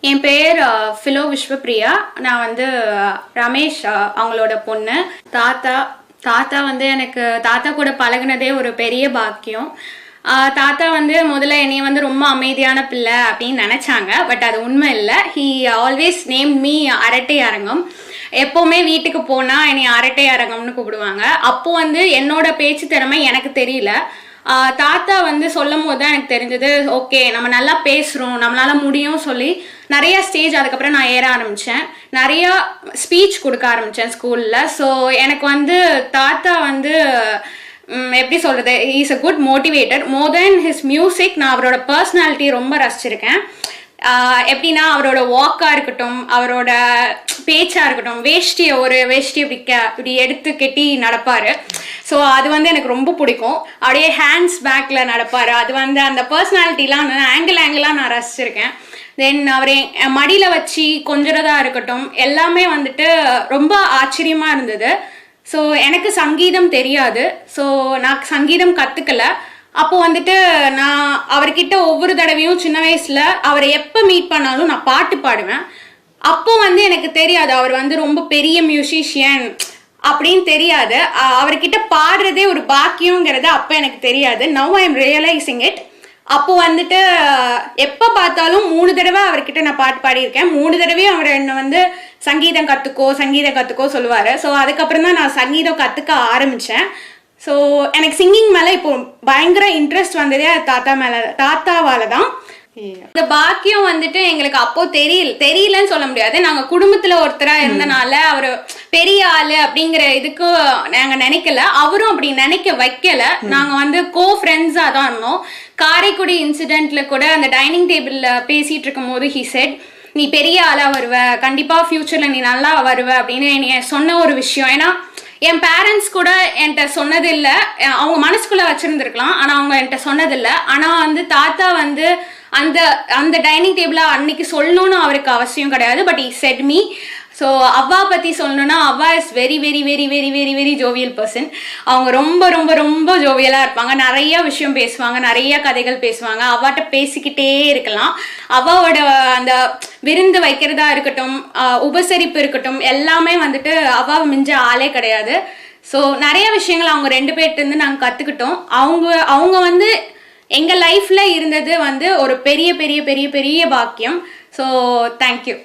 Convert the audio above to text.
என் பேர் ஃபிலோ விஸ்வபிரியா. நான் வந்து ரமேஷ் அவங்களோட பொண்ணு. தாத்தா வந்து எனக்கு தாத்தா கூட பழகுனதே ஒரு பெரிய பாக்கியம். தாத்தா வந்து முதல்ல என்னைய வந்து ரொம்ப அமைதியான பிள்ளை அப்படின்னு நினச்சாங்க. பட் அது உண்மை இல்லை. ஹீ ஆல்வேஸ் நேம் மீ அரட்டை அரங்கம். எப்போவுமே வீட்டுக்கு போனால் என்னை அரட்டை அரங்கம்னு கூப்பிடுவாங்க. அப்போ வந்து என்னோட பேச்சு திறமை எனக்கு தெரியல. தாத்தா வந்து சொல்லும் போது தான் எனக்கு தெரிஞ்சது, ஓகே நம்ம நல்லா பேசுகிறோம், நம்மளால முடியும் சொல்லி நிறைய ஸ்டேஜ் அதுக்கப்புறம் நான் ஏற ஆரம்பித்தேன். நிறையா ஸ்பீச் கொடுக்க ஆரம்பித்தேன் ஸ்கூலில். ஸோ எனக்கு வந்து தாத்தா வந்து எப்படி சொல்கிறது, is a good motivator. More then his music, நான் அவரோட பர்சனாலிட்டி ரொம்ப ரசிச்சிருக்கேன். எப்படின்னா அவரோட வாக்காக இருக்கட்டும், அவரோட பேச்சாக இருக்கட்டும், வேஷ்டி இப்படி எடுத்து கெட்டி நடப்பார். ஸோ அது வந்து எனக்கு ரொம்ப பிடிக்கும். அப்படியே ஹேண்ட்ஸ் பேக்கில் நடப்பார். அது வந்து அந்த பர்சனாலிட்டிலாம் ஆங்கிளாக நான் ரசிச்சிருக்கேன். தென் அவரை மடியில் வச்சு கொஞ்சறதா இருக்கட்டும், எல்லாமே வந்துட்டு ரொம்ப ஆச்சரியமாக இருந்தது. ஸோ எனக்கு சங்கீதம் தெரியாது. ஸோ நான் சங்கீதம் கற்றுக்கல. அப்போ வந்துட்டு நான் அவர்கிட்ட ஒவ்வொரு தடவையும் சின்ன வயசில் அவரை எப்போ மீட் பண்ணாலும் நான் பாட்டு பாடுவேன். அப்போ வந்து எனக்கு தெரியாது அவர் வந்து ரொம்ப பெரிய மியூசிஷியன் அப்படின்னு தெரியாது. அவர்கிட்ட பாடுறதே ஒரு பாக்கியங்கிறது அப்போ எனக்கு தெரியாது. Now I am realising it. அப்போ வந்துட்டு எப்போ பார்த்தாலும் 3 தடவை அவர்கிட்ட நான் பாட்டு பாடியிருக்கேன். 3 தடவையும் அவர் என்னை வந்து சங்கீதம் கற்றுக்கோ சொல்லுவார். ஸோ அதுக்கப்புறம் தான் நான் சங்கீதம் கற்றுக்க ஆரம்பித்தேன். ஸோ எனக்கு சிங்கிங் மேலே இப்போ பயங்கர இன்ட்ரெஸ்ட் வந்ததே தாத்தாவால் தான். இந்த பாக்கியம் வந்துட்டு எங்களுக்கு அப்போ தெரியலன்னு சொல்ல முடியாது. நாங்கள் குடும்பத்தில் ஒருத்தராக இருந்தனால அவர் பெரிய ஆள் அப்படிங்கிற இதுக்கு நாங்கள் நினைக்கல. அவரும் அப்படி நினைக்க வைக்கல. நாங்கள் வந்து ஃப்ரெண்ட்ஸாக தான் இருந்தோம். காரைக்குடி இன்சிடென்ட்ல கூட அந்த டைனிங் டேபிளில் பேசிகிட்டு இருக்கும் போது ஹி செட், நீ பெரிய ஆளாக வருவ, கண்டிப்பாக ஃப்யூச்சரில் நீ நல்லா வருவ அப்படின்னு என்னைய சொன்ன ஒரு விஷயம். ஏன்னா என் பேரண்ட்ஸ் கூட என்கிட்ட சொன்னதில்லை. அவங்க மனசுக்குள்ளே வச்சுருந்துருக்கலாம், ஆனால் அவங்க என்கிட்ட சொன்னதில்லை. ஆனால் வந்து தாத்தா வந்து அந்த டைனிங் டேபிளை அன்னைக்கு சொல்லணும்னு அவருக்கு அவசியம் கிடையாது. But he said me. So அவ்வா பற்றி சொல்லணுன்னா, அவ்வா is very very very very very very jovial person. அவங்க ரொம்ப ரொம்ப ரொம்ப ஜோவியலாக இருப்பாங்க. நிறைய விஷயம் பேசுவாங்க, நிறைய கதைகள் பேசுவாங்க. அவ்வாட்ட பேசிக்கிட்டே இருக்கலாம். அவ்வாவோட அந்த விருந்து வைக்கிறதா இருக்கட்டும், உபசரிப்பு இருக்கட்டும், எல்லாமே வந்துட்டு அவ்வாவை மிஞ்ச ஆளே கிடையாது. ஸோ நிறைய விஷயங்கள் அவங்க 2 பேர்ட்டேருந்து நாங்கள் கற்றுக்கிட்டோம். அவங்க வந்து எங்கள் லைஃப்பில் இருந்தது வந்து ஒரு பெரிய பெரிய பெரிய பெரிய பாக்கியம். So thank you.